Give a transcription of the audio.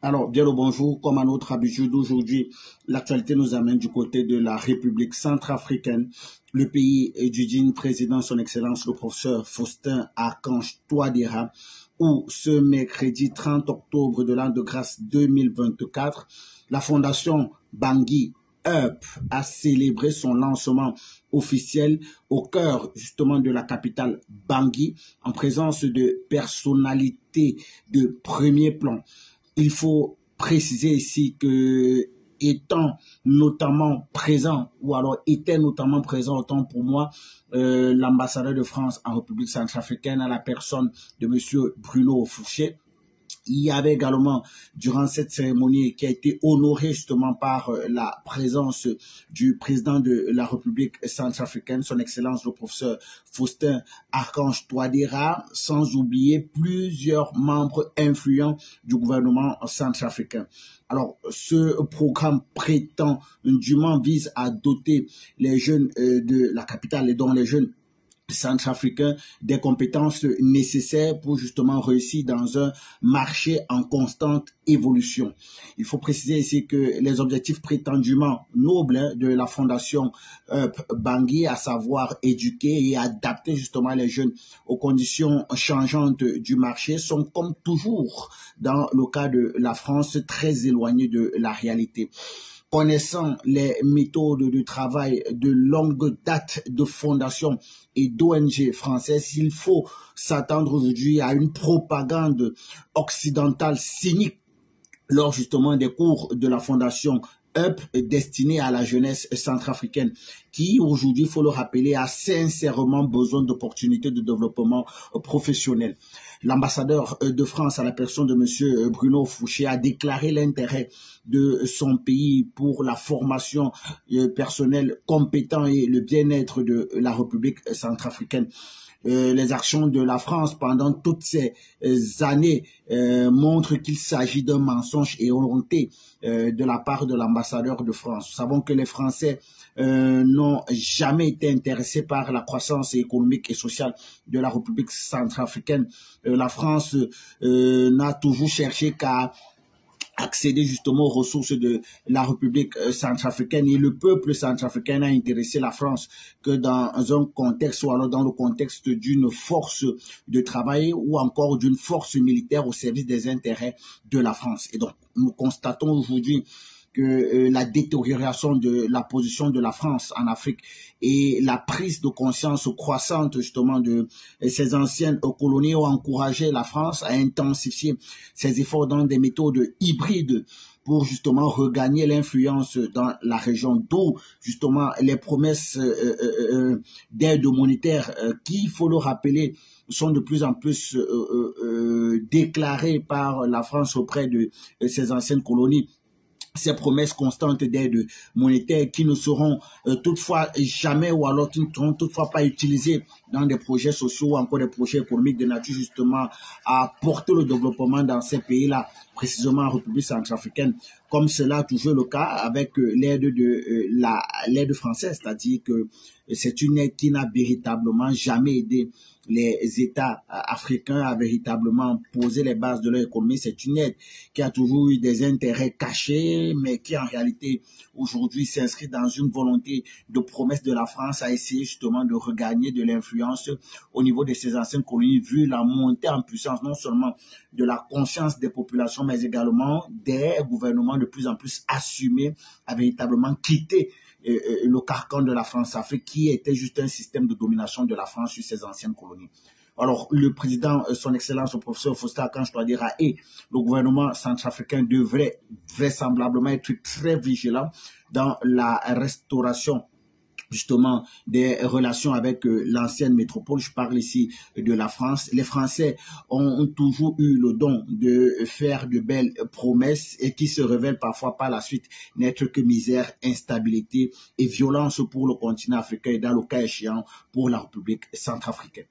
Alors, bien le bonjour. Comme à notre habitude aujourd'hui, l'actualité nous amène du côté de la République centrafricaine, le pays du digne président, son Excellence, le professeur Faustin Archange Touadéra, où ce mercredi 30 octobre de l'an de grâce 2024, la Fondation Bangui Up a célébré son lancement officiel au cœur justement de la capitale Bangui, en présence de personnalités de premier plan. Il faut préciser ici que étant notamment présent, ou alors était notamment présent autant pour moi, l'ambassadeur de France en République centrafricaine à la personne de monsieur Bruno Fouché. Il y avait également, durant cette cérémonie, qui a été honorée justement par la présence du président de la République centrafricaine, son Excellence le professeur Faustin Archange Touadéra, sans oublier plusieurs membres influents du gouvernement centrafricain. Alors, ce programme prétendument vise à doter les jeunes de la capitale et dont les jeunes centrafricains des compétences nécessaires pour justement réussir dans un marché en constante évolution. Il faut préciser ici que les objectifs prétendument nobles de la Fondation Bangui, à savoir éduquer et adapter justement les jeunes aux conditions changeantes du marché, sont comme toujours dans le cas de la France très éloignés de la réalité. Connaissant les méthodes de travail de longue date de fondations et d'ONG françaises, il faut s'attendre aujourd'hui à une propagande occidentale cynique lors justement des cours de la Fondation Up destinée à la jeunesse centrafricaine qui aujourd'hui, il faut le rappeler, a sincèrement besoin d'opportunités de développement professionnel. L'ambassadeur de France à la personne de monsieur Bruno Fouché a déclaré l'intérêt de son pays pour la formation personnelle compétente et le bien-être de la République centrafricaine. Les actions de la France pendant toutes ces années montrent qu'il s'agit d'un mensonge éhonté de la part de l'ambassadeur de France. Nous savons que les Français n'ont jamais été intéressés par la croissance économique et sociale de la République centrafricaine. La France n'a toujours cherché qu'à accéder justement aux ressources de la République centrafricaine, et le peuple centrafricain n'a intéressé la France que dans un contexte ou alors dans le contexte d'une force de travail ou encore d'une force militaire au service des intérêts de la France. Et donc nous constatons aujourd'hui que la détérioration de la position de la France en Afrique et la prise de conscience croissante justement de ces anciennes colonies ont encouragé la France à intensifier ses efforts dans des méthodes hybrides pour justement regagner l'influence dans la région, d'où justement les promesses d'aide monétaire qui, il faut le rappeler, sont de plus en plus déclarées par la France auprès de ces anciennes colonies. Ces promesses constantes d'aide monétaire qui ne seront toutefois jamais ou alors qui ne seront toutefois pas utilisées dans des projets sociaux ou encore des projets économiques de nature justement à porter le développement dans ces pays-là, précisément en République centrafricaine, comme cela a toujours le cas avec l'aide de l'aide française, c'est-à-dire que c'est une aide qui n'a véritablement jamais aidé les États africains à véritablement poser les bases de leur économie. C'est une aide qui a toujours eu des intérêts cachés, mais qui en réalité aujourd'hui s'inscrit dans une volonté de promesse de la France à essayer justement de regagner de l'influence au niveau de ces anciennes colonies, vu la montée en puissance non seulement de la conscience des populations, mais également des gouvernements de plus en plus assumés à véritablement quitter le carcan de la France-Afrique, qui était juste un système de domination de la France sur ses anciennes colonies. Alors, le président, son Excellence, le professeur Faustin Archange Touadéra et le gouvernement centrafricain devraient vraisemblablement être très vigilants dans la restauration justement des relations avec l'ancienne métropole. Je parle ici de la France. Les Français ont toujours eu le don de faire de belles promesses et qui se révèlent parfois par la suite n'être que misère, instabilité et violence pour le continent africain et dans le cas échéant pour la République centrafricaine.